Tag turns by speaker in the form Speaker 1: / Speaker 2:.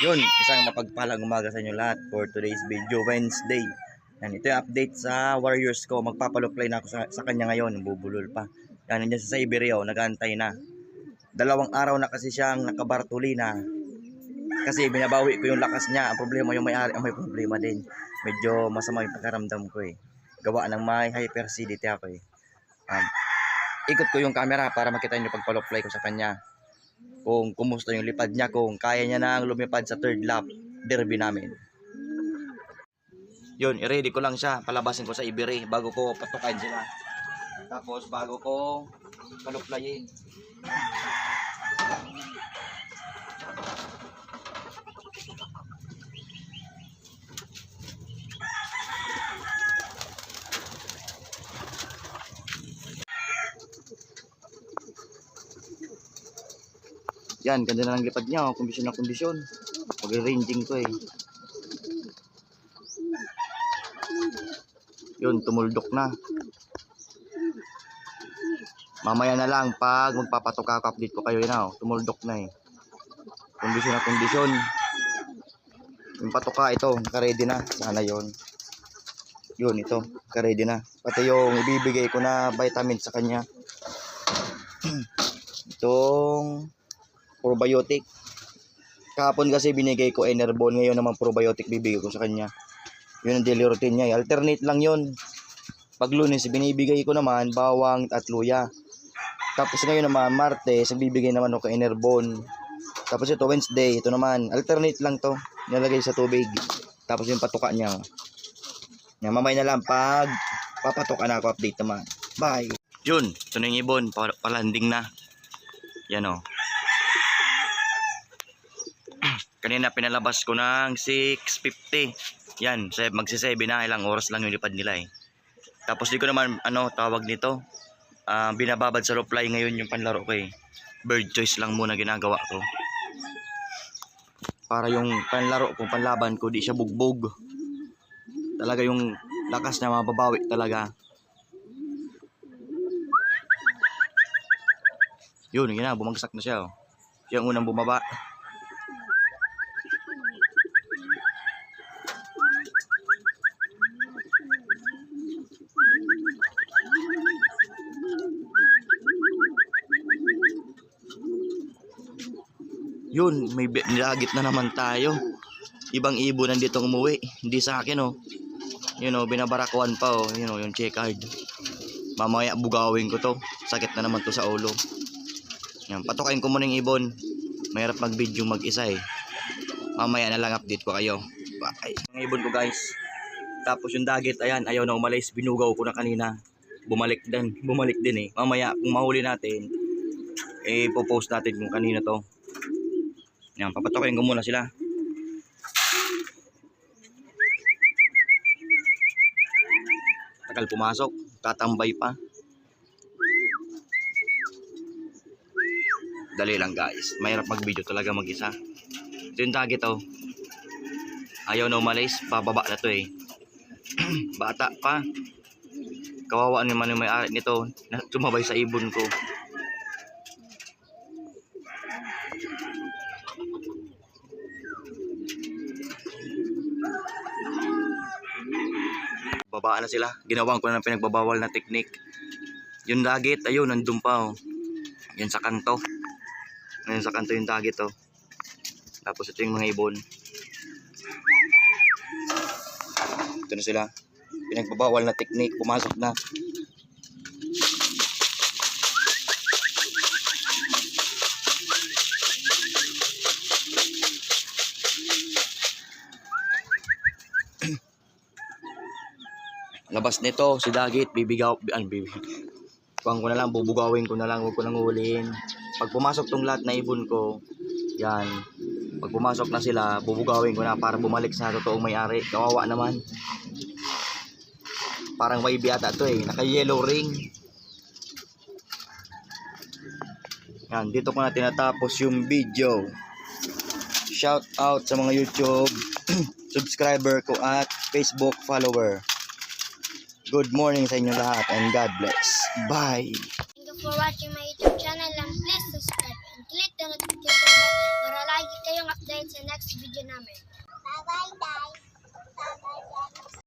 Speaker 1: Yun, isang mapagpalang umaga sa inyo lahat for today's video, Wednesday. Yan, ito yung update sa Warriors ko. Magpapaloplay na ako sa kanya ngayon, bubulol pa. Yan, nandiyan sa Siberia, nag-aantay na. 2 araw na kasi siyang nakabartulina. Kasi binabawi ko yung lakas niya. Ang problema yung may-ari, may problema din. Medyo masama yung pagkaramdam ko eh. Gawa ng may hypercidity ako eh. Ikot ko yung camera para makita nyo pagpaloplay ko sa kanya. Kung kumusta yung lipad niya, kung kaya niya nang lumipad sa third lap derby namin. Yun, i-ready ko lang siya, palabasin ko sa ibiri bago ko patukain sila. Tapos bago ko paluplayin. Yan, ganda na ng lipad niya, kondisyon na kondisyon. Pag-ranging ko eh. Yun, tumuldok na. Mamaya na lang pag magpapatok ako, update ko kayo yun oh. Tumuldok na eh. Kondisyon na kondisyon. Yung patoka ito, naka-ready na. Sana yun. Yun, ito, naka-ready na. Pati yung ibibigay ko na vitamin sa kanya. Itong probiotic. Kahapon kasi binigay ko Enerbon, ngayon naman probiotic bibigay ko sa kanya. Yun ang daily routine niya. Alternate lang yun. Pag Lunes, binibigay ko naman bawang at luya. Tapos ngayon naman, Martes, nagbibigay naman ako Enerbon. Tapos ito, Wednesday, ito naman. Alternate lang to. Nilagay sa tubig. Tapos yung patuka niya. Yan, mamay na lang pag papatuka na ako, update naman. Bye! Yun, ito na yung ibon. Palanding na. Yan o. Kanina pinalabas ko ng 6:50. Yan, magsi-7 na, ilang oras lang yung lipad nila eh. Tapos di ko naman tawag nito. Binababad sa reply ngayon yung panlaro ko eh. Bird choice lang muna ginagawa ko. Para yung panlaro ko, panlaban ko, di siya bugbog. Talaga yung lakas na mababawi talaga. Yun, yun na, bumagsak na siya oh. Siya ang unang bumaba. Yun, may nilagit na naman tayo. Ibang ibon nandito umuwi. Hindi sa akin oh. Yun oh, binabarakuan pa oh. Yun oh, yung checkered. Mamaya bugawin ko to. Sakit na naman to sa ulo. Yan, patukain ko muna yung ibon. Mahirap mag-video mag-isa eh. Mamaya na lang update ko kayo. Bye. Yung ibon ko guys. Tapos yung dagit, ayan, ayaw na umalis. Binugaw ko na kanina. Bumalik din eh. Mamaya kung mahuli natin, popost natin kung kanina to. Yan, papatukin ko muna sila. Tagal pumasok, tatambay pa. Dali lang guys, mahirap mag-video talaga mag-isa. Ito yung target oh. Ayaw na umalis, pababa na to eh. Bata pa. Kawawa naman yung may-ari nito na tumabay sa ibon ko. Babaan na sila. Ginawan ko na ng pinagbabawal na technique. Yung dagit, ayun, nandun pa oh. Yan sa kanto. Ngayon sa kanto yung dagit oh. Tapos ito yung mga ibon. Ito na sila. Pinagbabawal na technique. Pumasok na. Labas nito si dagit, kuhaan ko na lang, bubugawin ko na lang, huwag ko nang ulihin. Pag pumasok tong lahat na ibon ko, yan, pag pumasok na sila, bubugawin ko na para bumalik sa totoong may-ari. Kawawa naman. Parang wavy ata to eh, naka yellow ring. Yan, dito ko na tinatapos yung video. Shout out sa mga YouTube subscriber ko at Facebook follower. Good morning sa inyo lahat and God bless. Bye!
Speaker 2: Thank you for watching my YouTube channel and please subscribe and click the notification bell para lagi kayong update sa sa next video namin. Bye-bye, guys!